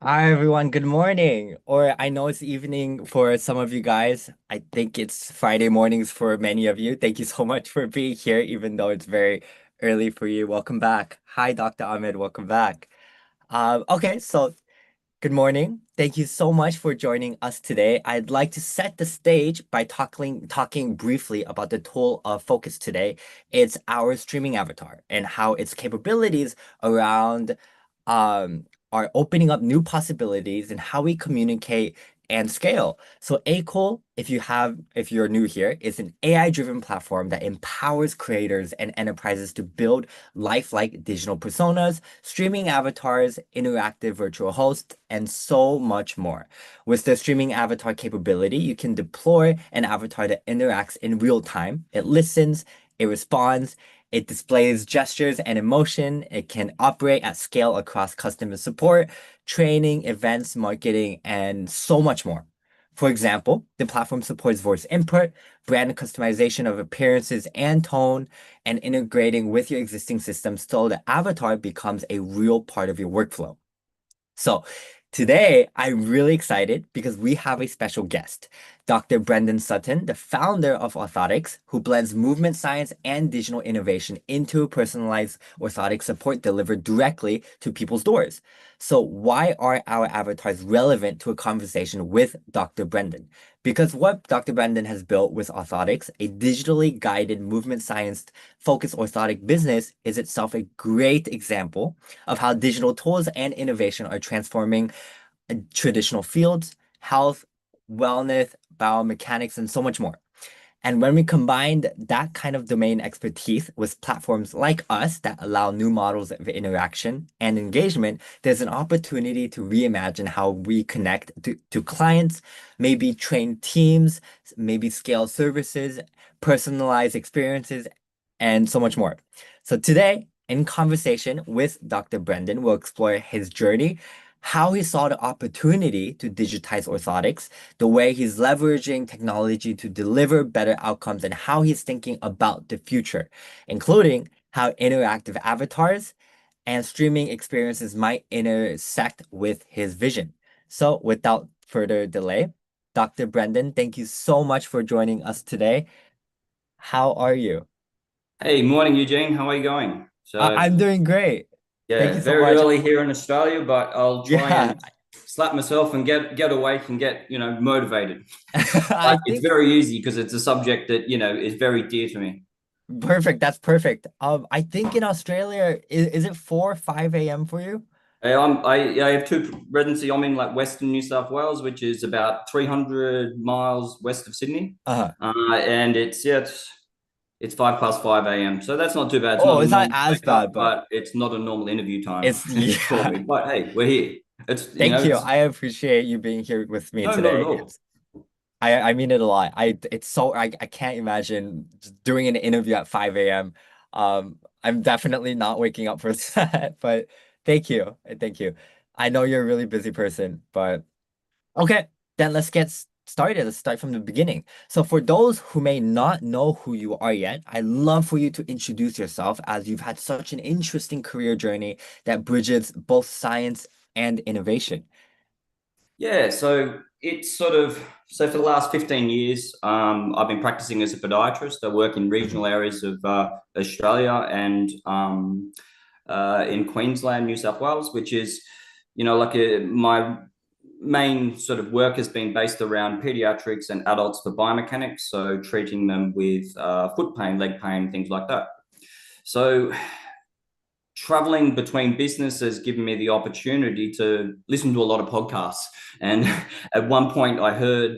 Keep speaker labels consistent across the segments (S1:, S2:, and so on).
S1: Hi everyone, good morning. Or I know it's evening for some of you guys. I think it's Friday mornings for many of you. Thank you so much for being here, even though it's very early for you. Welcome back. Hi, Dr. Ahmed. Welcome back. Okay, so good morning. Thank you so much for joining us today. I'd like to set the stage by talking briefly about the tool of focus today. It's our streaming avatar and how its capabilities around are opening up new possibilities in how we communicate and scale. So Akool, if you're new here, is an AI-driven platform that empowers creators and enterprises to build lifelike digital personas, streaming avatars, interactive virtual hosts, and so much more. With the streaming avatar capability, you can deploy an avatar that interacts in real time. It listens, it responds, it displays gestures and emotion. It can operate at scale across customer support, training, events, marketing, and so much more. For example, the platform supports voice input, brand customization of appearances and tone, and integrating with your existing systems so the avatar becomes a real part of your workflow. So today I'm really excited because we have a special guest, Dr. Brendan Sutton, the founder of Authotics, who blends movement science and digital innovation into personalized orthotic support delivered directly to people's doors. So why are our avatars relevant to a conversation with Dr. Brendan? Because what Dr. Brendan has built with Authotics, a digitally guided movement science focused orthotic business, is itself a great example of how digital tools and innovation are transforming traditional fields, health, wellness, biomechanics, and so much more. And when we combined that kind of domain expertise with platforms like us that allow new models of interaction and engagement, there's an opportunity to reimagine how we connect to clients, maybe train teams, maybe scale services, personalize experiences, and so much more. So today, in conversation with Dr. Brendan, we'll explore his journey, how he saw the opportunity to digitize orthotics, the way he's leveraging technology to deliver better outcomes, and how he's thinking about the future, including how interactive avatars and streaming experiences might intersect with his vision. So, without further delay, Dr. Brendan, thank you so much for joining us today. How are you?
S2: Hey, morning, Eugene. How are you going?
S1: I'm doing great. Thank
S2: Yeah,
S1: you so
S2: very
S1: much.
S2: early here in Australia, but I'll try
S1: Yeah,
S2: and slap myself and get awake and get, motivated. But
S1: I
S2: it's
S1: think
S2: very easy because it's a subject that, is very dear to me.
S1: perfect. That's perfect. I think in Australia, is it 4, 5 a.m. for you?
S2: I have two residency. I'm in like Western New South Wales, which is about 300 miles west of Sydney.
S1: Uh-huh.
S2: And it's 5 past 5 a.m. So that's not too bad. It's
S1: Oh,
S2: not a
S1: it's not
S2: normal
S1: as
S2: wake
S1: bad,
S2: up,
S1: but
S2: but it's not a normal interview time
S1: it's
S2: for
S1: yeah.
S2: me. But hey, we're here. It's,
S1: Thank you.
S2: it's
S1: I appreciate you being here with me
S2: no, not at
S1: today.
S2: all.
S1: I mean it a lot. It's so I can't imagine just doing an interview at 5 a.m. I'm definitely not waking up for that, but thank you. Thank you. I know you're a really busy person, but okay, then let's get started. Let's start from the beginning. So for those who may not know who you are yet, I'd love for you to introduce yourself as you've had such an interesting career journey that bridges both science and innovation.
S2: Yeah, so it's sort of so for the last 15 years, I've been practicing as a podiatrist. I work in
S1: Mhm.
S2: regional areas of Australia and in Queensland, New South Wales, which is, my main sort of work has been based around pediatrics and adults for biomechanics, so treating them with foot pain, leg pain, things like that. So traveling between business has given me the opportunity to listen to a lot of podcasts. And at one point, I heard,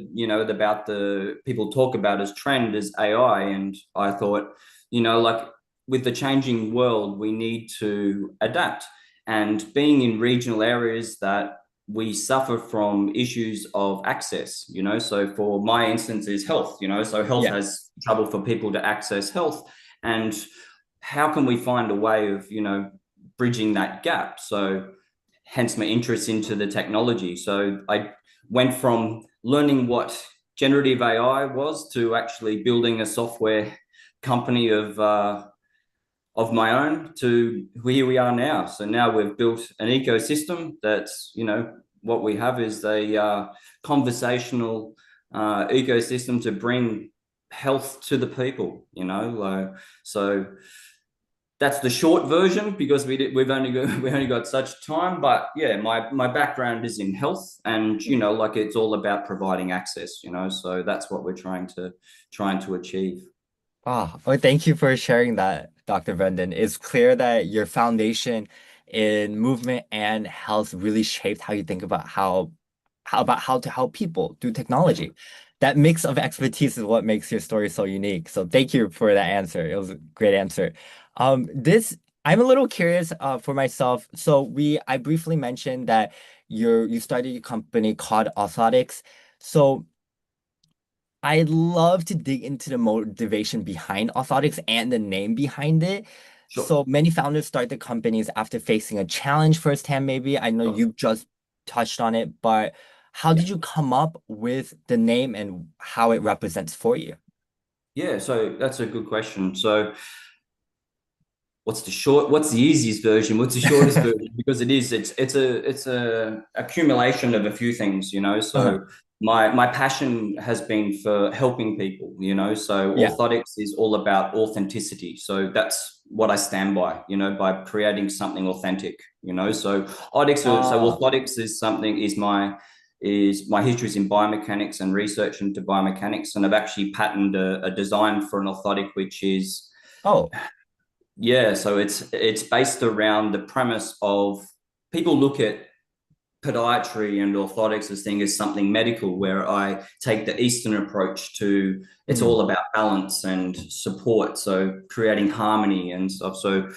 S2: about the people talk about as trend as AI. And I thought, like with the changing world, we need to adapt. And being in regional areas that we suffer from issues of access, so for my instance is health, so health
S1: Yeah.
S2: has trouble for people to access health. And how can we find a way of bridging that gap? So hence my interest into the technology. So I went from learning what generative AI was to actually building a software company of my own to here we are now. So now we've built an ecosystem that's what we have is a conversational ecosystem to bring health to the people, so that's the short version because we've only got such time. But yeah, my background is in health, and like it's all about providing access. So that's what we're trying to achieve.
S1: Oh, well, thank you for sharing that, Dr. Brendan. It's clear that your foundation in movement and health really shaped how you think about how to help people through technology. That mix of expertise is what makes your story so unique. So thank you for that answer. It was a great answer. This I'm a little curious for myself. So I briefly mentioned that you started a company called Authotics. So I'd love to dig into the motivation behind Orthotics and the name behind it.
S2: Sure.
S1: So many founders start their companies after facing a challenge firsthand, maybe. I know
S2: Sure.
S1: you just touched on it, but how
S2: Yeah.
S1: did you come up with the name and how it represents for you?
S2: Yeah. So that's a good question. So what's the easiest version, what's the shortest version, because it's a accumulation of a few things,
S1: Uh-huh.
S2: so my passion has been for helping people, so
S1: Yeah.
S2: orthotics is all about authenticity, so that's what I stand by, by creating something authentic, so
S1: Oh,
S2: orthotics is my history is in biomechanics and research into biomechanics, and I've actually patented a design for an orthotic which is,
S1: oh,
S2: yeah, so it's based around the premise of people look at podiatry and orthotics as thing as something medical, where I take the Eastern approach to it's
S1: mm,
S2: all about balance and support, so creating harmony and stuff. So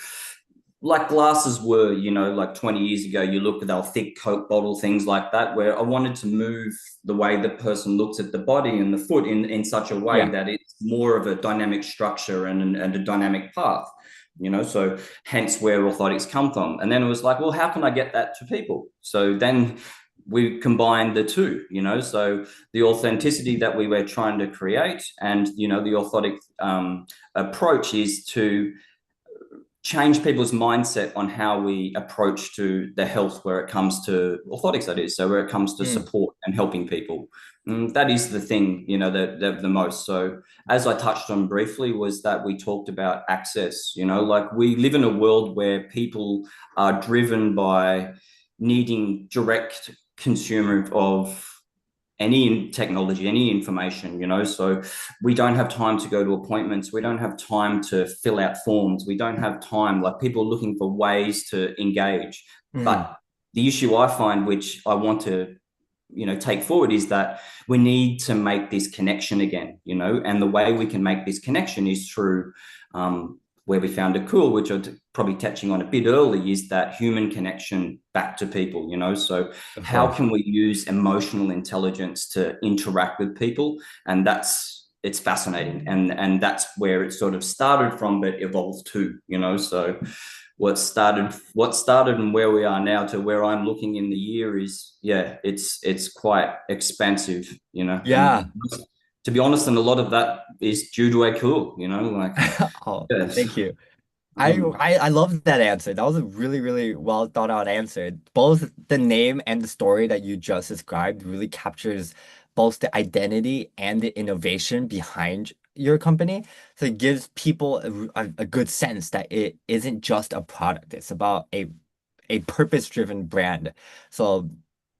S2: like glasses were, like 20 years ago, you look at our thick Coke bottle, things like that, where I wanted to move the way the person looks at the body and the foot in such a way
S1: yeah.
S2: that it's more of a dynamic structure and a dynamic path, so hence where orthotics come from. And then it was like, well, how can I get that to people? So then we combined the two, so the authenticity that we were trying to create and, the orthotic approach is to change people's mindset on how we approach to the health where it comes to orthotics, that is, so where it comes to
S1: Mm,
S2: support and helping people. That is the thing, that the most. So as I touched on briefly was that we talked about access, like we live in a world where people are driven by needing direct consumer of any technology, any information, so we don't have time to go to appointments. We don't have time to fill out forms. We don't have time, like people looking for ways to engage.
S1: mm,
S2: But the issue I find, which I want to, take forward, is that we need to make this connection again, and the way we can make this connection is through where we found Akool, which I'm probably touching on a bit early, is that human connection back to people, so
S1: of
S2: how
S1: course.
S2: can we use emotional intelligence to interact with people? And it's fascinating, and that's where it sort of started from, but evolved to, so what started and where we are now to where I'm looking in the year is, yeah, it's quite expansive, and
S1: Yeah.
S2: to be honest, and a lot of that is due to Akool, like,
S1: Oh,
S2: yes.
S1: thank you.
S2: um,
S1: I love that answer. That was a really, really well thought out answer. Both the name and the story that you just described really captures both the identity and the innovation behind your company. So it gives people a good sense that it isn't just a product. It's about a purpose-driven brand. So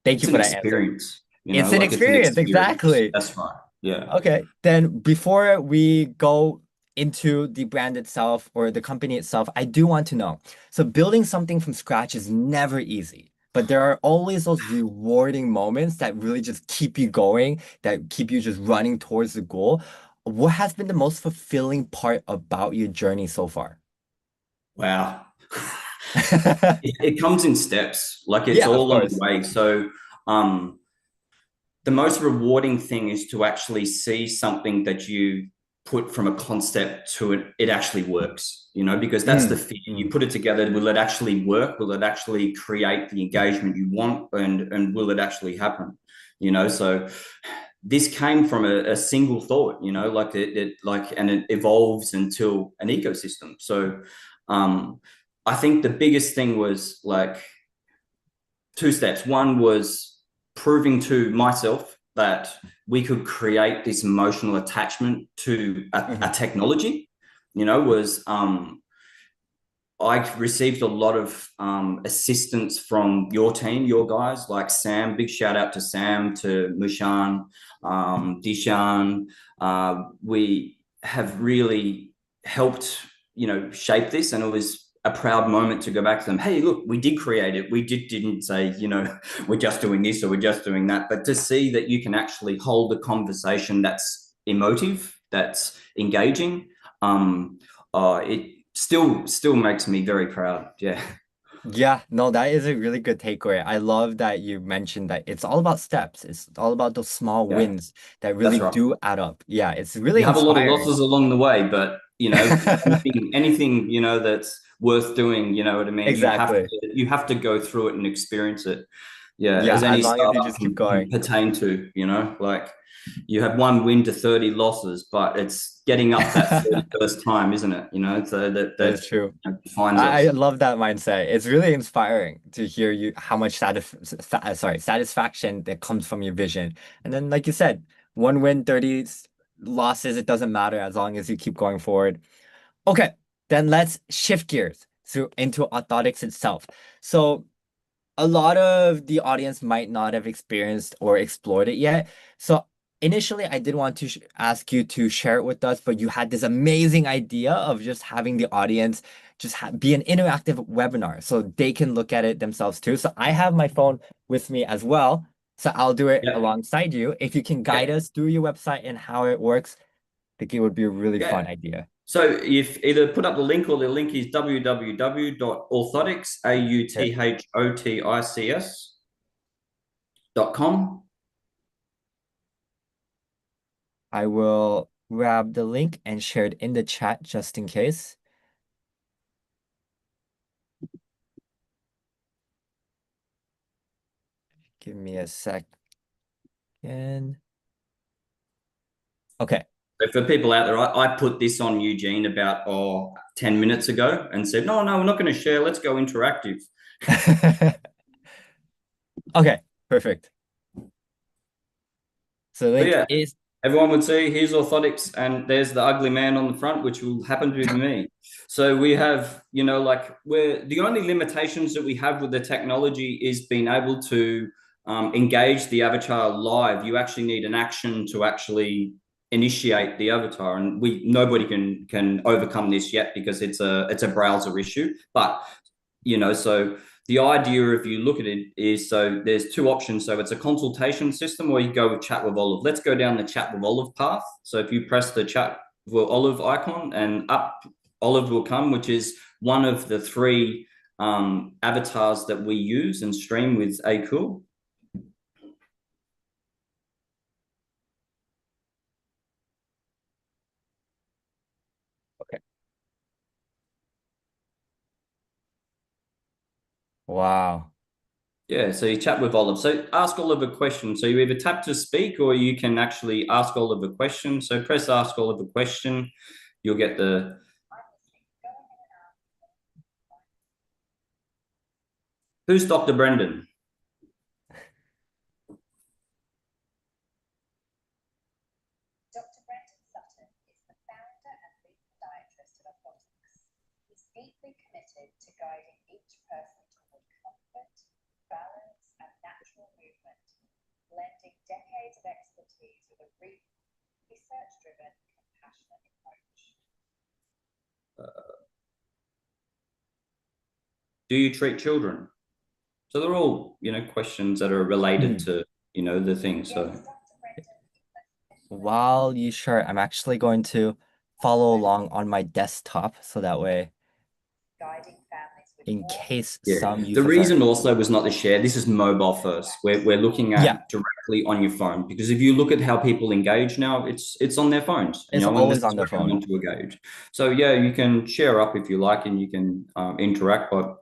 S1: thank you
S2: it's an
S1: for that answer.
S2: experience,
S1: It's an
S2: like it's an
S1: experience,
S2: experience.
S1: exactly.
S2: That's right. Yeah.
S1: Okay, then before we go into the brand itself or the company itself, I do want to know. So building something from scratch is never easy, but there are always those rewarding moments that really just keep you going, that keep you just running towards the goal. What has been the most fulfilling part about your journey so far?
S2: Wow. It comes in steps, like it's
S1: Yeah, of
S2: all on the
S1: course.
S2: way. So um the most rewarding thing is to actually see something that you put from a concept to it actually works, because that's the
S1: Mm,
S2: fear. You
S1: mm,
S2: put it together, will it actually work? Will it actually create the engagement you want? And will it actually happen? So this came from a single thought, like and it evolves until an ecosystem. So I think the biggest thing was like two steps. One was proving to myself that we could create this emotional attachment to a technology, was I received a lot of assistance from your team, your guys, like Sam. Big shout out to Sam, to Mushan, Dishan. We have really helped, shape this, and it was a proud moment to go back to them. Hey, look, we did create it. We didn't say, we're just doing this or we're just doing that, but to see that you can actually hold a conversation that's emotive, that's engaging. It still makes me very proud. Yeah.
S1: Yeah, no, that is a really good takeaway. I love that you mentioned that it's all about steps. It's all about those small
S2: Yeah,
S1: wins that really
S2: that's right.
S1: do add up. Yeah, it's really
S2: You have a lot of
S1: inspiring.
S2: losses along the way, but anything that's worth doing, you know what I mean?
S1: Exactly.
S2: You have to go through it and experience it. Yeah,
S1: Yeah,
S2: as
S1: as
S2: any
S1: long as you
S2: startup
S1: just keep
S2: can
S1: going.
S2: pertain to, like you have one win to 30 losses, but it's getting up that 31st time, isn't it? So
S1: That
S2: that
S1: is true.
S2: defines
S1: I
S2: us.
S1: love that mindset. It's really inspiring to hear you how much satisfaction that comes from your vision. And then, like you said, one win, 30 losses, it doesn't matter as long as you keep going forward. Okay, then let's shift gears into Athotics itself. So a lot of the audience might not have experienced or explored it yet. So initially, I did want to ask you to share it with us, but you had this amazing idea of just having the audience just be an interactive webinar so they can look at it themselves too. So I have my phone with me as well. So I'll do it
S2: Yeah.
S1: alongside you. If you can guide
S2: Yeah.
S1: us through your website and how it works, I think it would be a really fun
S2: Yeah.
S1: idea.
S2: So you've either put up the link, or the link is www.authotics,
S1: Okay.
S2: AUTHOTICS.com.
S1: I will grab the link and share it in the chat just in case. Give me a second. Okay.
S2: So for people out there, I put this on Eugene about 10 minutes ago and said, no, we're not going to share. Let's go interactive.
S1: Okay, perfect. So the
S2: So
S1: link
S2: yeah,
S1: is
S2: everyone would see here's Authotics, and there's the ugly man on the front, which will happen to be me. So we have, like, where the only limitations that we have with the technology is being able to engage the avatar live. You actually need an action to actually initiate the avatar, and nobody can overcome this yet because it's a browser issue. But so the idea, if you look at it, is so there's two options. So it's a consultation system, or you go with chat with Olive. Let's go down the chat with Olive path. So if you press the chat with Olive icon, and up Olive will come, which is one of the three avatars that we use and stream with Akool.
S1: okay. Wow.
S2: Yeah, so you chat with Olive. So ask Olive a question. So you either tap to speak, or you can actually ask Olive a question. So press ask Olive a question. You'll get the who's Dr. Brendan?
S3: Dr. Brendan Sutton is the founder and lead podiatrist at Athotics. He's deeply committed to guiding each person toward comfort, balance, and natural movement, blending decades of expertise with a research-driven, compassionate approach.
S2: Do you treat children? So they're all, questions that are related
S1: Mhm.
S2: to, the thing. So
S1: While you share, I'm actually going to follow along on my desktop so that way,
S3: Guiding families with
S1: in
S3: more.
S1: case
S2: yeah,
S1: some
S2: the
S1: users are.
S2: reason also was not to share. This is mobile first. We're looking
S1: Yeah,
S2: at directly on your phone, because if you look at how people engage now, it's on their phones,
S1: it's
S2: and this
S1: always
S2: is
S1: on the
S2: where we
S1: phone.
S2: want to engage. So yeah, you can share up if you like, and you can interact. But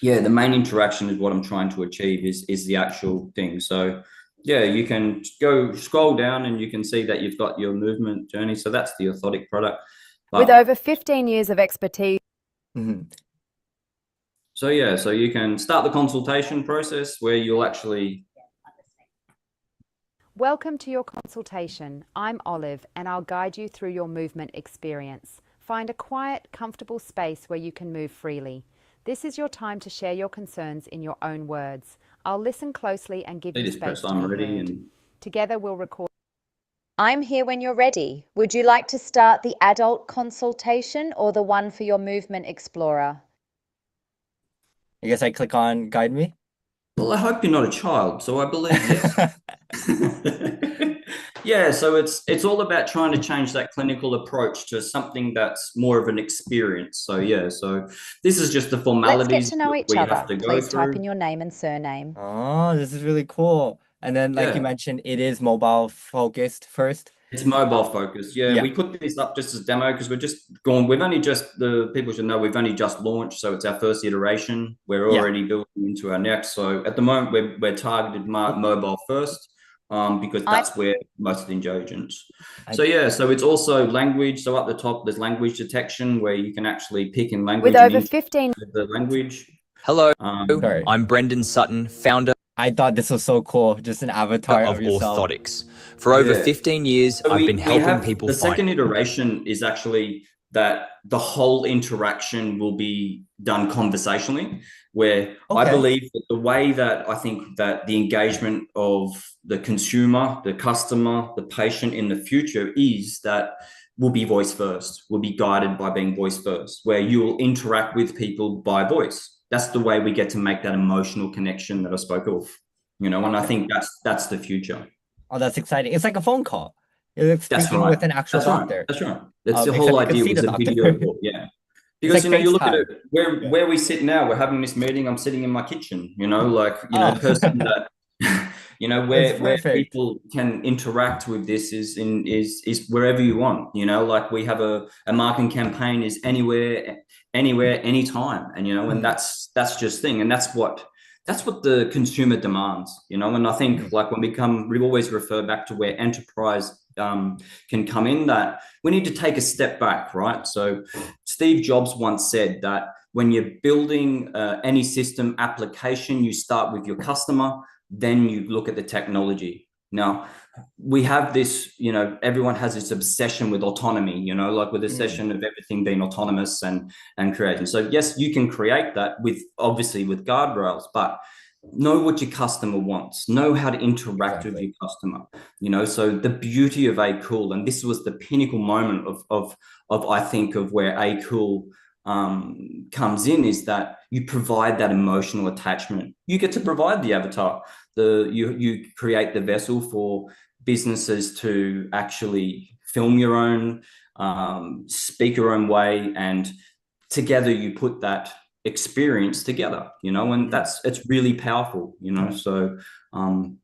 S2: yeah, the main interaction is what I'm trying to achieve is the actual thing. So yeah, you can go scroll down and you can see that you've got your movement journey. So that's the orthotic product.
S4: With
S2: But
S4: over 15 years of expertise.
S1: Mhm.
S2: so yeah, so you can start the consultation process where you'll actually
S4: Welcome to your consultation. I'm Olive and I'll guide you through your movement experience. Find a quiet, comfortable space where you can move freely. This is your time to share your concerns in your own words. I'll listen closely and give
S2: They
S4: you
S2: just
S4: space
S2: press
S4: to
S2: I'm
S4: be
S2: ready
S4: heard.
S2: and
S4: Together we'll record.
S5: I'm here when you're ready. Would you like to start the adult consultation or the one for your movement explorer?
S1: I guess I click on guide me.
S2: well, I hope you're not a child, so I believe yes. Yeah, so it's all about trying to change that clinical approach to something that's more of an experience. So yeah, so this is just the
S5: Let's get
S2: formalities
S5: to know each
S2: we have
S5: other.
S2: to go
S5: Please type in
S2: through.
S5: your name and surname.
S1: Oh, this is really cool. And then, like you
S2: Yeah.
S1: mentioned, it is mobile focused first.
S2: It's mobile focused. Yeah,
S1: Yeah.
S2: we put this up just as demo because we're just going. We've only just the people should know we've only just launched, so it's our first iteration. We're
S1: Yeah.
S2: already building into our next. So at the moment, we're targeted mobile first, because that's where most of the engagement. So yeah, so it's also language. So at the top, there's language detection where you can actually pick in language
S4: With
S2: and
S4: over
S2: into
S4: 15
S2: the language.
S6: Hello,
S1: Sorry.
S6: I'm Brendan Sutton, founder
S1: I thought this was so cool. Just an avatar
S6: of
S1: of yourself.
S6: Authotics. For over
S2: Yeah.
S6: 15 years,
S2: So
S6: I've been helping
S2: have
S6: people
S2: the
S6: find.
S2: second iteration is actually that the whole interaction will be done conversationally, where I
S1: Okay.
S2: believe that the way that I think that the engagement of the consumer, the customer, the patient in the future is that will be voice first, will be guided by being voice first, where you will interact with people by voice. That's the way we get to make that emotional connection that I spoke of, and I
S1: Okay.
S2: think that's the future.
S1: Oh, that's exciting. It's like a phone call. You're like
S2: That's
S1: speaking
S2: right.
S1: with an actual
S2: That's right.
S1: doctor.
S2: That's right. That's the
S1: Except
S2: whole
S1: you can
S2: idea
S1: see
S2: was
S1: the
S2: a
S1: doctor.
S2: video call. Yeah.
S1: It's
S2: Because
S1: like
S2: you look at it
S1: FaceTime.
S2: where
S1: Yeah.
S2: where we sit now, we're having this meeting, I'm sitting in my kitchen, like,
S1: Oh,
S2: person that
S1: it's
S2: where
S1: perfect.
S2: people can interact with this is wherever you want, like we have a marketing campaign is anywhere, anytime. And that's just thing. And that's what the consumer demands, and I think
S1: Mhm.
S2: like we always refer back to where enterprise can come in, that we need to take a step back, right? So Steve Jobs once said that when you're building any system application, you start with your customer, then you look at the technology. Now, we have this, everyone has this obsession with autonomy, like with the
S1: Mhm.
S2: obsession of everything being autonomous and creating. So yes, you can create that obviously with guardrails, but know what your customer wants, know how to interact with
S1: Exactly.
S2: your customer. So the beauty of Akool, and this was the pinnacle moment of I think of where Akool comes in, is that you provide that emotional attachment. You get to provide the avatar. You create the vessel for businesses to actually film your own, speak your own way, and together you put that experience together, and it's really powerful, so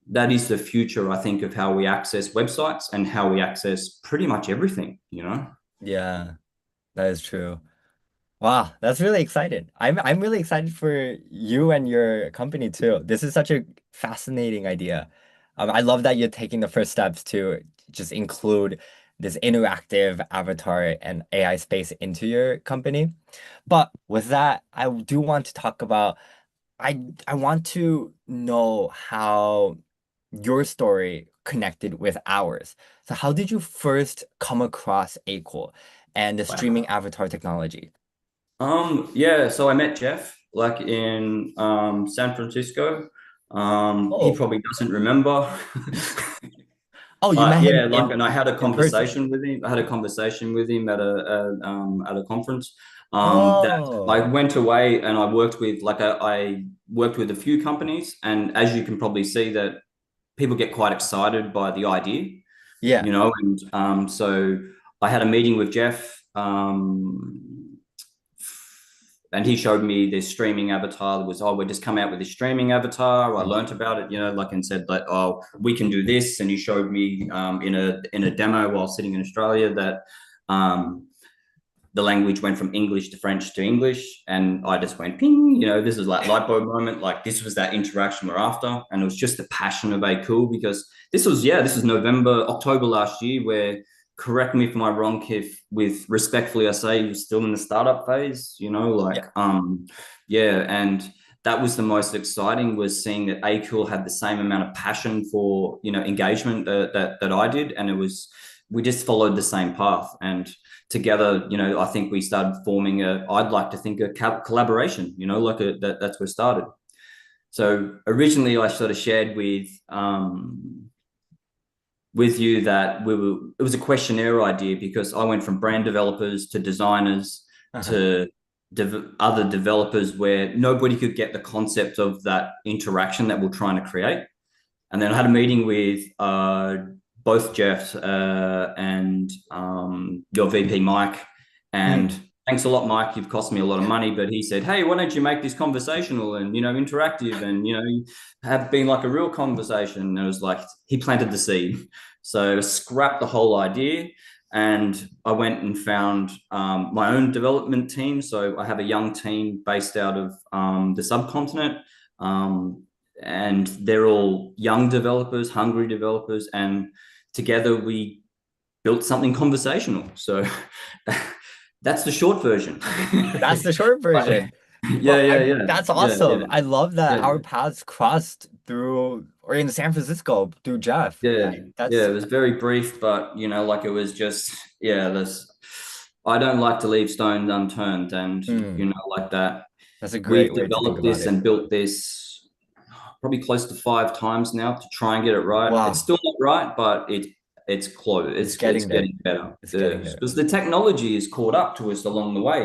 S2: that is the future, I think, of how we access websites and how we access pretty much everything.
S1: Yeah, that is true. Wow, that's really exciting. I'm really excited for you and your company too. This is such a fascinating idea. I love that you're taking the first steps to just include this interactive avatar and AI space into your company. But with that, I do want to talk about I want to know how your story connected with ours. So how did you first come across Akool and the streaming
S2: Wow.
S1: avatar technology?
S2: Yeah, so I met Jeff like in San Francisco. He
S1: Oh,
S2: probably doesn't remember.
S1: oh, you met
S2: But
S1: him
S2: yeah, like, and I had a
S1: in person.
S2: conversation with him. I had a conversation with him at a conference. That I
S1: Oh,
S2: went away and I worked with, like, I worked with a few companies, and as you can probably see, that people get quite excited by the idea,
S1: yeah.
S2: and so I had a meeting with Jeff. And he showed me this streaming avatar that was, oh, we just come out with this streaming avatar. I
S1: Mhm.
S2: learned about it, like, and said that, oh, we can do this. And he showed me in a demo while sitting in Australia that the language went from English to French to English. And I just went, ping, this is like light bulb moment. Like, this was that interaction we're after. And it was just the passion of Akool, because this was October last year, where, correct me if I'm wrong, Kif, with respectfully, I say, you're still in the startup phase,
S1: Yeah.
S2: yeah. And that was the most exciting, was seeing that Akool had the same amount of passion for, engagement that I did. And we just followed the same path. And together, I think we started forming I'd like to think a collaboration, that's where it started. So originally I sort of shared with you that it was a questionnaire idea, because I went from brand developers to designers to other developers, where nobody could get the concept of that interaction that we're trying to create. And then I had a meeting with both Jeff and your VP, Mike. And thanks a lot, Mike. You've cost me a lot of money. But he said, hey, why don't you make this conversational and, interactive and, have been like a real conversation. And it was like, he planted the seed. So scrapped the whole idea. And I went and found my own development team. So I have a young team based out of the subcontinent. And they're all young developers, hungry developers. And together we built something conversational. So that's the short version.
S1: That's the short version.
S2: Yeah.
S1: That's awesome.
S2: Yeah.
S1: I love that our paths crossed through, or in San Francisco, through Jeff.
S2: Yeah. It was very brief, but it was just, I don't like to leave stones unturned, and like that.
S1: That's a great way
S2: We've
S1: to think
S2: developed
S1: about
S2: this
S1: it.
S2: and built this probably close to 5 times now to try and get it right.
S1: Wow.
S2: It's still not right, but it's close. It's getting better.
S1: It's getting there.
S2: Because the technology is caught up to us along the way,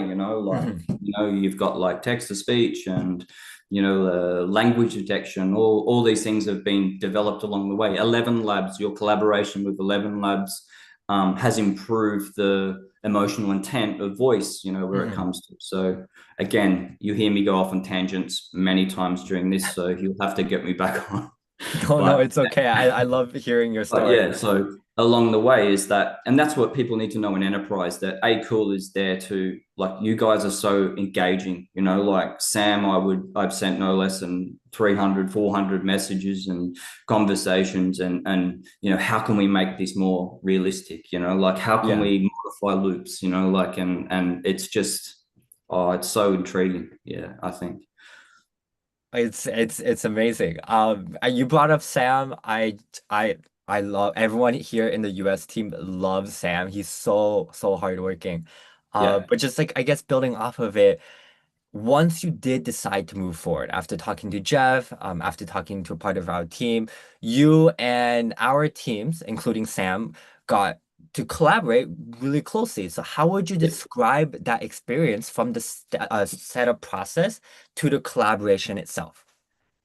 S2: you've got like text to speech and, language detection, all these things have been developed along the way. 11 Labs, your collaboration with 11 Labs has improved the emotional intent of voice, where it comes to. So again, you hear me go off on tangents many times during this, so you'll have to get me back on.
S1: No, it's okay. I love hearing your story.
S2: Yeah, so along the way is that, and that's what people need to know in enterprise, that Akool is there to, like, you guys are so engaging, like Sam, I've sent no less than 300, 400 messages and conversations, and how can we make this more realistic, like how can we modify loops, and it's just, it's so intriguing. Yeah, I think.
S1: It's amazing. You brought up Sam. I love everyone here in the US team loves Sam. He's so hardworking. But just like, I guess, building off of it, once you did decide to move forward, after talking to Jeff, after talking to a part of our team, you and our teams, including Sam, got to collaborate really closely. So how would you describe that experience from the setup process to the collaboration itself?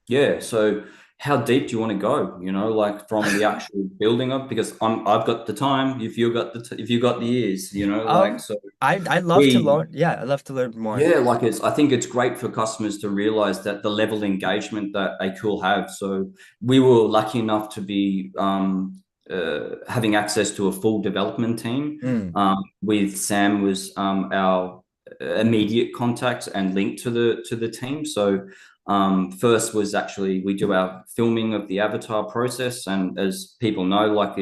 S2: Yeah, so how deep do you want to go? Like from the actual building of, because I've got the time. If you got the ears, so
S1: I'd love to learn. Yeah, I'd love to learn more.
S2: Yeah, like I think it's great for customers to realize that the level of engagement that Akool have. So we were lucky enough to be having access to a full development team. With Sam was our immediate contact and link to the team. So first was actually, we do our filming of the avatar process, and as people know, like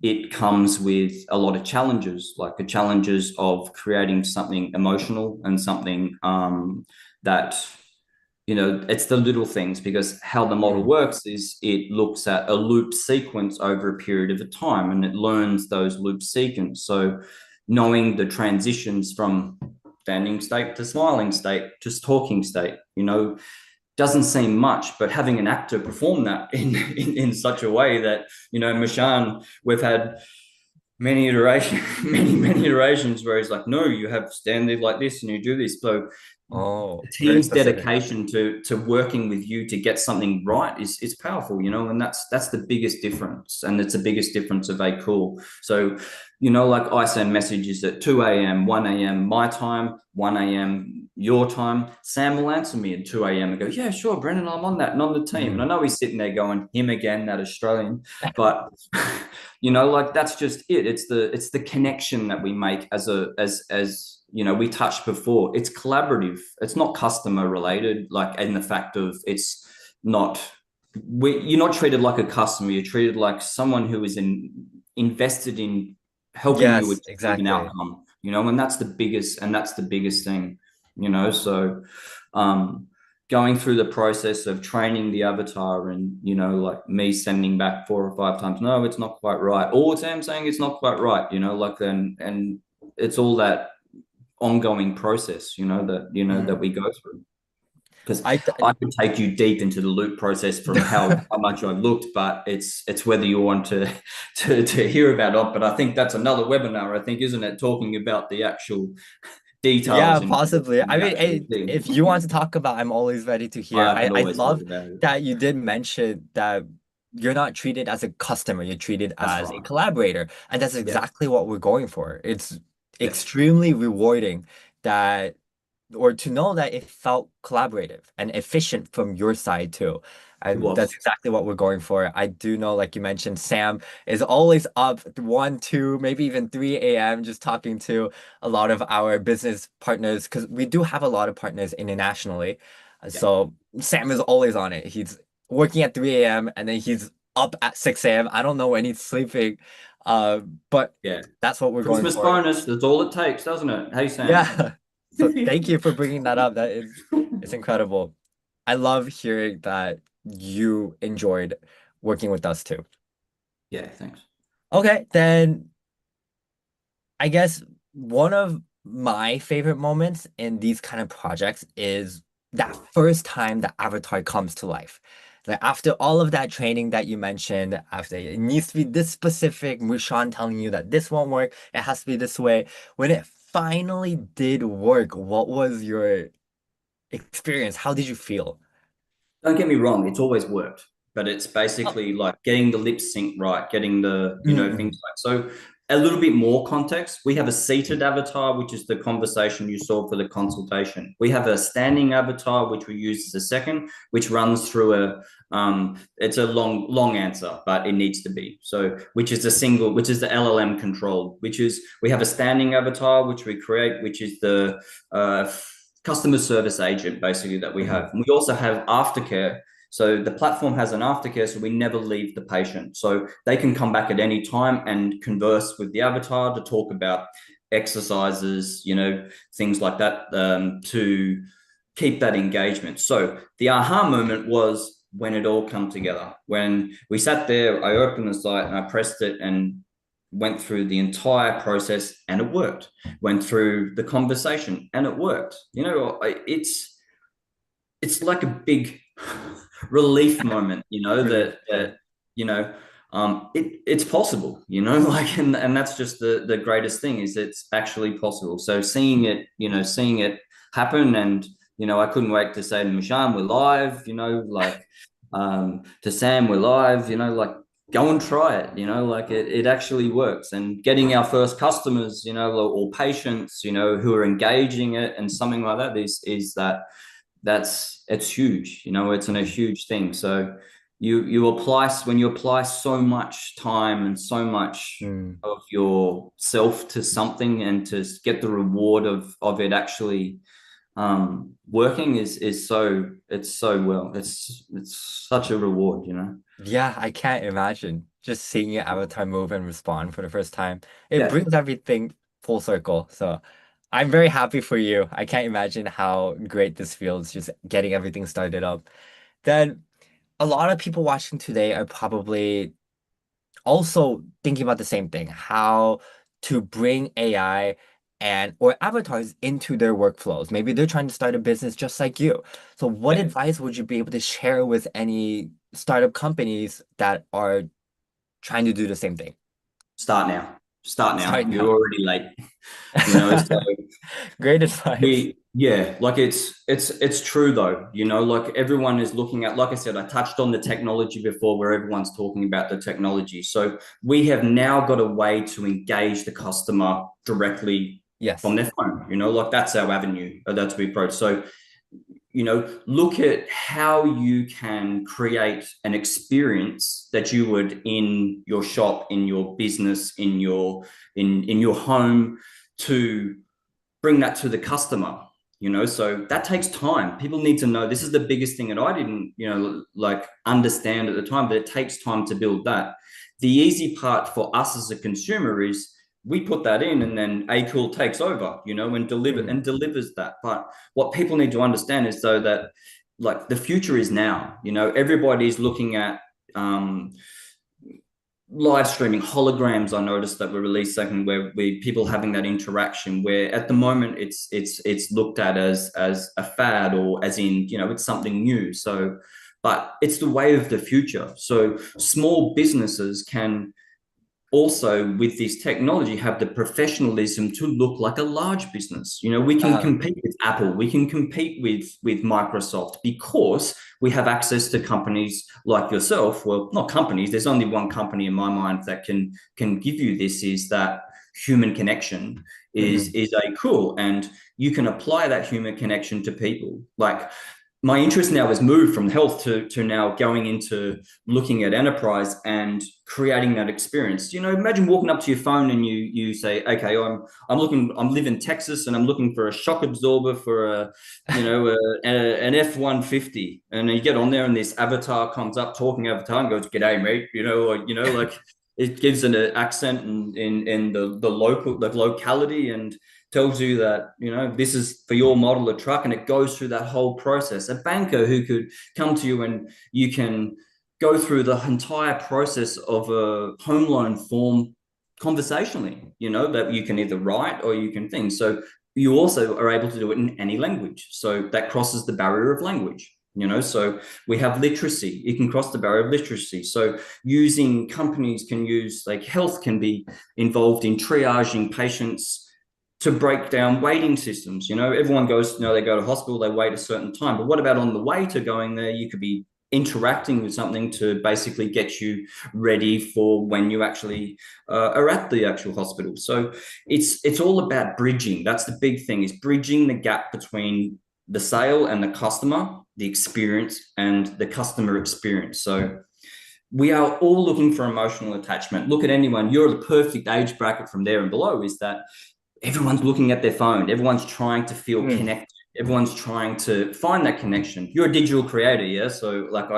S2: it comes with a lot of challenges, like the challenges of creating something emotional and something that, it's the little things, because how the model works is it looks at a loop sequence over a period of time, and it learns those loop sequence. So knowing the transitions from standing state to smiling state, just talking state, doesn't seem much, but having an actor perform that in such a way that, Mashan, we've had many iterations where he's like, no, you have stand there like this and you do this. So the team's dedication to working with you to get something right is powerful, and that's the biggest difference, and it's the biggest difference of Akool. So, like I send messages at 2 a.m., 1 a.m. my time, 1 a.m. your time. Sam will answer me at 2 a.m. and go, yeah, sure, Brendan, I'm on that and on the team. And I know he's sitting there going, him again, that Australian. But, like that's just it. It's the connection that we make as we touched before. It's collaborative. It's not customer related, like in the fact of it's not, you're not treated like a customer. You're treated like someone who is invested in helping you achieve an outcome, and that's the biggest thing, so going through the process of training the avatar and, you know, like me sending back 4 or 5 times, no, it's not quite right. Or Sam saying it's not quite right, you know, like and it's all that ongoing process, you know, that we go through. Because
S1: I
S2: I could take you deep into the loop process from how much I've looked, but it's whether you want to hear about it. But I think that's another webinar, I think, isn't it? Talking about the actual
S1: Yeah,
S2: details in
S1: possibly. I
S2: the
S1: mean,
S2: actual thing.
S1: if you want to talk about, I'm always ready to hear.
S2: I can
S1: I
S2: always talk
S1: love
S2: about it.
S1: that you did mention that you're not treated as a customer, you're treated
S2: That's
S1: as a
S2: right.
S1: collaborator. And that's
S2: Yeah.
S1: exactly what we're going for. It's
S2: Yeah.
S1: extremely rewarding that, or to know that it felt collaborative and efficient from your side too.
S2: It
S1: And that's
S2: was.
S1: exactly what we're going for. I do know, like you mentioned, Sam is always up 1, 2, maybe even 3 a.m. just talking to a lot of our business partners because we do have a lot of partners internationally.
S2: Yeah.
S1: So Sam is always on it. He's working at 3 a.m. and then he's up at 6 a.m. I don't know when he's sleeping, but
S2: Yeah.
S1: that's what we're going
S2: Christmas
S1: for.
S2: bonus. That's all it takes, doesn't it? Hey, Sam.
S1: Yeah. So thank you for bringing that up. That is, it's incredible. I love hearing that you enjoyed working with us too.
S2: Yeah, thanks.
S1: Okay, then I guess one of my favorite moments in these kind of projects is that first time the avatar comes to life. Like after all of that training that you mentioned, after it needs to be this specific, Mushan telling you that this won't work, it has to be this way. When it finally did work, what was your experience? How did you feel?
S2: Don't get me wrong, it's always worked, but it's
S1: Oh,
S2: basically like getting the lip sync right, getting the, you know,
S1: mm-mm.
S2: things like so. A little bit more context. We have a seated avatar, which is the conversation you saw for the consultation. We have a standing avatar, which we use as a second, which runs through it's a long answer, but it needs to be. So, which is a single, which is the LLM controlled, which is we have a standing avatar, which we create, which is the customer service agent basically that we have.
S1: Mhm.
S2: And we also have aftercare. So the platform has an aftercare, so we never leave the patient. So they can come back at any time and converse with the avatar to talk about exercises, you know, things like that, to keep that engagement. So the aha moment was when it all come together. When we sat there, I opened the site and I pressed it and went through the entire process and it worked. Went through the conversation and it worked. You know, it's like a big relief moment, you know,
S1: Really? Yeah.
S2: that you know, it's possible, you know, like and that's just the greatest thing is it's actually possible. So seeing it, you know, seeing it happen, and you know, I couldn't wait to say to Mishan, we're live, you know, like to Sam, we're live, you know, like go and try it, you know, like it actually works. And getting our first customers, you know, or patients, you know, who are engaging it and something like that is it's huge, you know, it's a huge thing. So you apply when you apply so much time and so much
S1: Mm.
S2: of yourself to something and to get the reward of it actually working is so it's such a reward, you know.
S1: Yeah, I can't imagine just seeing your avatar move and respond for the first time. It
S2: Yeah.
S1: brings everything full circle. So I'm very happy for you. I can't imagine how great this feels just getting everything started up. Then a lot of people watching today are probably also thinking about the same thing, how to bring AI and or avatars into their workflows. Maybe they're trying to start a business just like you. So what
S2: Yeah.
S1: advice would you be able to share with any startup companies that are trying to do the same thing?
S2: Start now. Start now.
S1: Start
S2: You're
S1: now.
S2: already late. You know, so
S1: Great advice.
S2: yeah, like it's true though, you know, like everyone is looking at, like I said, I touched on the technology before where everyone's talking about the technology. So we have now got a way to engage the customer directly from
S1: Yes.
S2: their phone, you know, like that's our avenue that's we approach. So, you know, look at how you can create an experience that you would in your shop, in your business, in your home to bring that to the customer, you know. So that takes time. People need to know, this is the biggest thing that I didn't, you know, like understand at the time, but it takes time to build that. The easy part for us as a consumer is we put that in and then Akool takes over, you know, and
S1: Mhm.
S2: delivers that. But what people need to understand is though that like the future is now. You know, everybody's looking at live streaming holograms. I noticed that were released second, where people having that interaction, where at the moment it's looked at as a fad, or as in, you know, it's something new. So but it's the way of the future. So small businesses can also, with this technology, have the professionalism to look like a large business. You know, we can
S1: Uh,
S2: compete with Apple, we can compete with Microsoft, because we have access to companies like yourself. Well, not companies, there's only one company in my mind that can give you this, is that human connection
S1: mhm.
S2: is Akool. And you can apply that human connection to people. Like, my interest now has moved from health to now going into looking at enterprise and creating that experience. You know, imagine walking up to your phone and you say, okay, I'm live in Texas, and I'm looking for a shock absorber for an F-150, and you get on there and this avatar comes up, talking avatar, and goes, "G'day, mate," like it gives an accent in the locality, and tells you that, you know, this is for your model of truck, and it goes through that whole process. A banker who could come to you, and you can go through the entire process of a home loan form conversationally, you know, that you can either write or you can think. So you also are able to do it in any language. So that crosses the barrier of language. You know, so we have literacy. You can cross the barrier of literacy. So using companies can use, like, health can be involved in triaging patients to break down waiting systems. You know, everyone goes, you know, they go to hospital, they wait a certain time. But what about on the way to going there? You could be interacting with something to basically get you ready for when you actually are at the actual hospital. So it's all about bridging. That's the big thing, is bridging the gap between the sale and the customer, the experience and the customer experience. So we are all looking for emotional attachment. Look at anyone. You're the perfect age bracket from there and below, is that everyone's looking at their phone. Everyone's trying to feel
S1: Mm.
S2: connected. Everyone's trying to find that connection. You're a digital creator, yeah. So like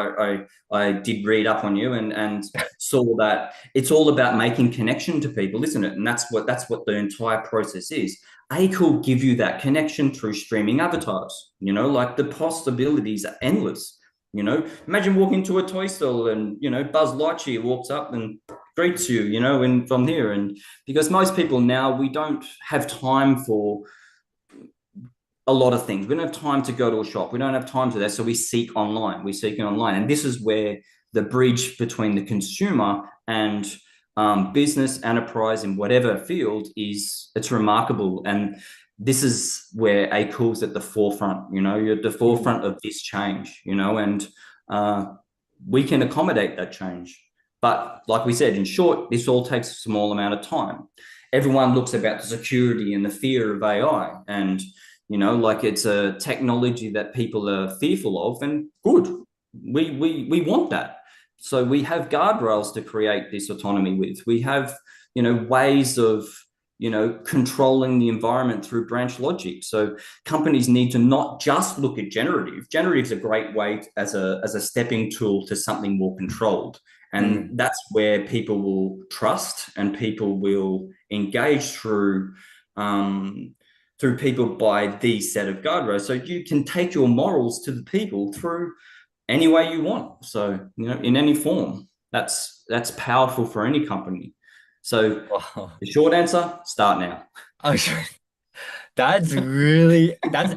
S2: I did read up on you and saw that it's all about making connection to people, isn't it? And that's what the entire process is. Akool give you that connection through streaming avatars. You know, like the possibilities are endless. You know, imagine walking to a toy store and, you know, Buzz Lightyear walks up and greets you, you know, and from here. And because most people now, we don't have time for a lot of things. We don't have time to go to a shop. We don't have time to that. So we seek online. We seek it online. And this is where the bridge between the consumer and business, enterprise, in whatever field is, it's remarkable. And this is where Akool's at the forefront. You know, you're at the forefront of this change, you know, and we can accommodate that change. But like we said, in short, this all takes a small amount of time. Everyone looks about the security and the fear of AI, and, you know, like, it's a technology that people are fearful of, and good. We want that. So we have guardrails to create this autonomy with. We have, you know, ways of, you know, controlling the environment through branch logic. So companies need to not just look at generative. Generative is a great way as a stepping tool to something more controlled. And
S1: Mm.
S2: that's where people will trust, and people will engage through people by these set of guardrails. So you can take your morals to the people through any way you want. So, you know, in any form, that's powerful for any company. So
S1: Wow.
S2: the short answer, start now.
S1: Oh, sure. That's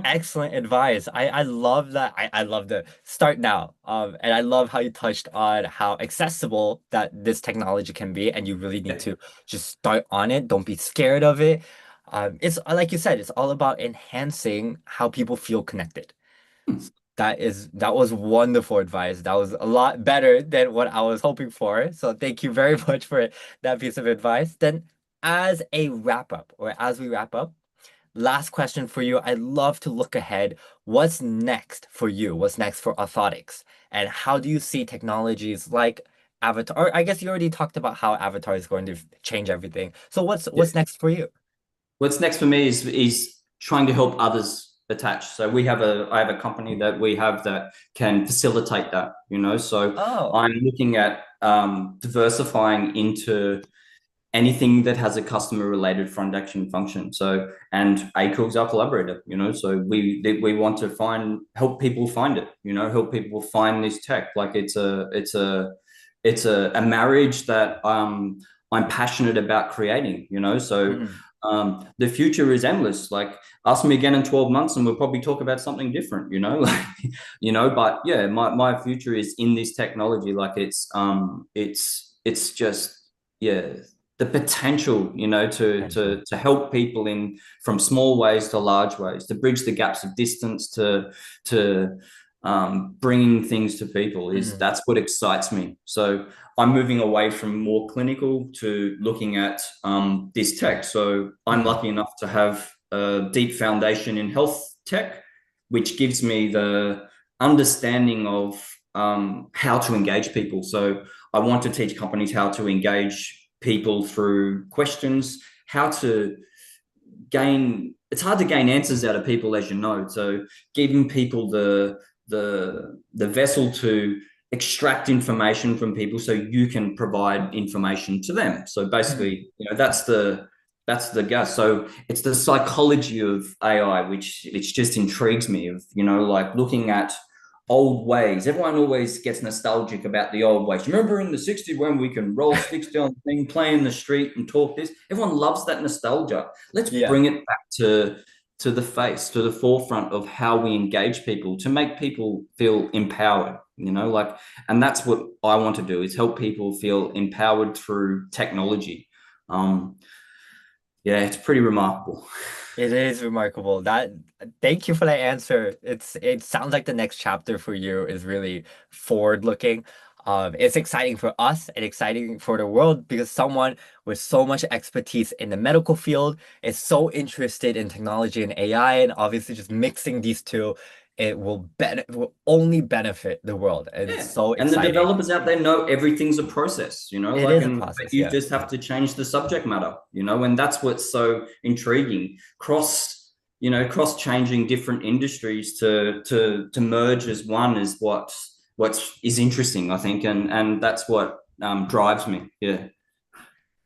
S1: excellent advice. I love that. I love the start now. And I love how you touched on how accessible that this technology can be, and you really need
S2: Yeah.
S1: to just start on it. Don't be scared of it. It's like you said, it's all about enhancing how people feel connected. That was wonderful advice. That was a lot better than what I was hoping for. So thank you very much for that piece of advice. Then, as a wrap up, or as we wrap up, last question for you. I'd love to look ahead. What's next for you? What's next for Athotics? And how do you see technologies like Avatar? Or I guess you already talked about how Avatar is going to change everything. So
S2: Yeah.
S1: what's next for you?
S2: What's next for me is trying to help others attach. So I have a company that we have that can facilitate that, you know. So
S1: Oh,
S2: I'm looking at diversifying into anything that has a customer related front action function. So, and Akool's our collaborator, so we want to help people find it, help people find this tech. Like it's a marriage that I'm passionate about creating, so the future is endless. Like, ask me again in 12 months and we'll probably talk about something different, like, but yeah, my future is in this technology. Like it's just, yeah, the potential, to help people in from small ways to large ways, to bridge the gaps of distance, to bringing things to people that's what excites me. So I'm moving away from more clinical to looking at this tech. So I'm lucky enough to have a deep foundation in health tech, which gives me the understanding of how to engage people. So I want to teach companies how to engage people through questions, how to it's hard to gain answers out of people, as you know. So giving people the vessel to extract information from people so you can provide information to them. So basically, that's the gas. So it's the psychology of AI, which just intrigues me, of, like looking at old ways. Everyone always gets nostalgic about the old ways. You remember in the 60s when we can roll sticks down the thing, play in the street and talk this? Everyone loves that nostalgia. Let's bring it back to the forefront of how we engage people to make people feel empowered, like, and that's what I want to do, is help people feel empowered through technology. Yeah, it's pretty remarkable.
S1: It is remarkable. Thank you for that answer. It sounds like the next chapter for you is really forward looking. It's exciting for us and exciting for the world because someone with so much expertise in the medical field is so interested in technology and AI, and obviously just mixing these two, it will only benefit the world. And it's so
S2: And the
S1: exciting.
S2: developers out there know everything's a process,
S1: It
S2: like,
S1: is a
S2: and
S1: process,
S2: you
S1: yeah.
S2: just have to change the subject matter, and that's what's so intriguing. Cross changing different industries to merge as one is what is interesting, I think, and that's what drives me. Yeah.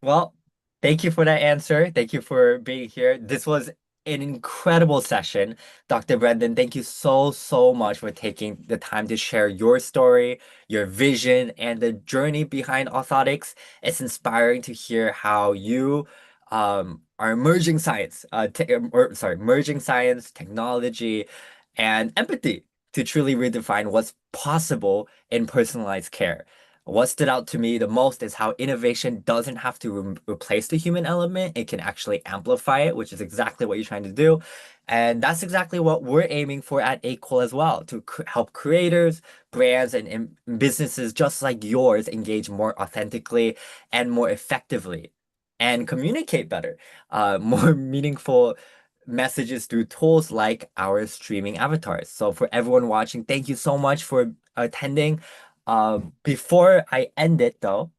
S1: Well, thank you for that answer. Thank you for being here. This was an incredible session. Dr. Brendan, thank you so, so much for taking the time to share your story, your vision, and the journey behind Authotics. It's inspiring to hear how you are merging science, merging science, technology, and empathy to truly redefine what's possible in personalized care. What stood out to me the most is how innovation doesn't have to replace the human element. It can actually amplify it, which is exactly what you're trying to do. And that's exactly what we're aiming for at Akool as well, to help creators, brands, and businesses just like yours engage more authentically and more effectively and communicate better, more meaningful messages through tools like our streaming avatars. So for everyone watching, thank you so much for attending. Before I end it though,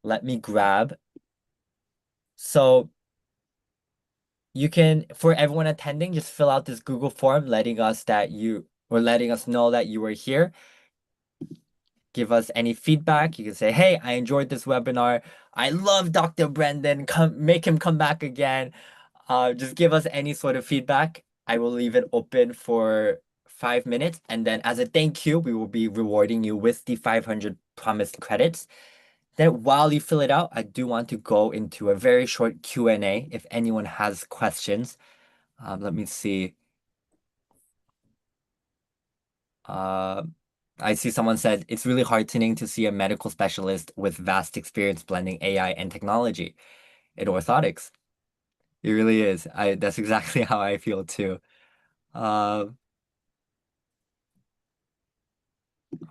S1: let me grab. So you can, for everyone attending, just fill out this Google form letting us know that you were here. Give us any feedback. You can say, hey, I enjoyed this webinar. I love Dr. Brendan. Make him come back again. Just give us any sort of feedback. I will leave it open for 5 minutes. And then as a thank you, we will be rewarding you with the 500 promised credits. Then while you fill it out, I do want to go into a very short Q&A if anyone has questions. Let me see. I see someone said, it's really heartening to see a medical specialist with vast experience blending AI and technology in orthotics. It really is. That's exactly how I feel too.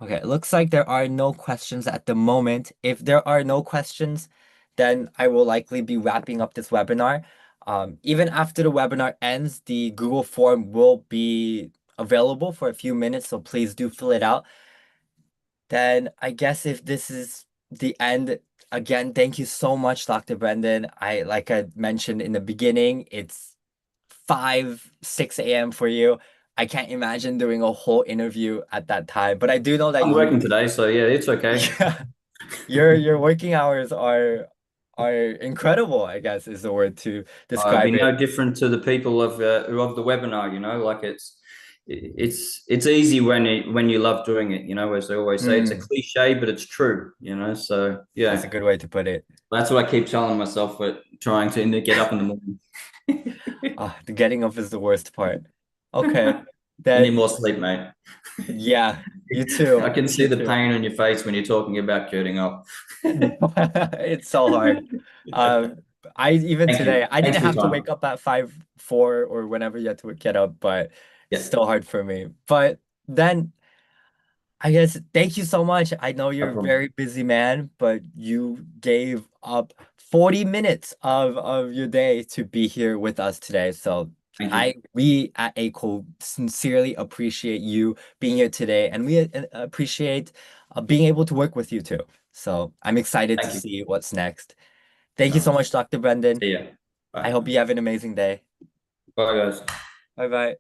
S1: Okay, it looks like there are no questions at the moment. If there are no questions, then I will likely be wrapping up this webinar. Even after the webinar ends, the Google form will be available for a few minutes, so please do fill it out. Then I guess if this is the end, again, thank you so much, Dr. Brendan. Like I mentioned in the beginning, it's 6 a.m. for you. I can't imagine doing a whole interview at that time, but I do know that
S2: I'm working today, so yeah, it's okay.
S1: Yeah, your working hours are are incredible, I guess is the word to
S2: I'd be
S1: describe
S2: no
S1: it.
S2: different to the people of the webinar. Like it's easy when you love doing it. As they always say, it's a
S1: Mm,
S2: cliche, but it's true. So
S1: that's a
S2: yeah,
S1: good way to put it.
S2: that's what I keep telling myself. But trying to get up in the morning.
S1: The getting up is the worst part. Okay.
S2: You need
S1: Then
S2: more sleep, mate.
S1: yeah, you
S2: I
S1: too.
S2: can see
S1: You
S2: the
S1: too.
S2: pain on your face when you're talking about getting up.
S1: It's so hard. Um, I even
S2: Thank you.
S1: today I
S2: Thanks
S1: didn't
S2: for your
S1: have to
S2: time.
S1: wake up at 5, 4 or whenever you had to get up, but it's
S2: Yeah,
S1: still hard for me. But then I guess thank you so much. I know
S2: no
S1: you're a
S2: problem.
S1: very busy man, but you gave up 40 minutes of your day to be here with us today. So
S2: Thank you.
S1: we at Akool sincerely appreciate you being here today, and we appreciate being able to work with you too. So I'm excited to
S2: Thank you.
S1: see what's next. Thank you so
S2: No,
S1: much, Dr. Brendan.
S2: see ya.
S1: I
S2: Bye.
S1: hope you have an amazing day.
S2: Bye, guys.
S1: Bye bye.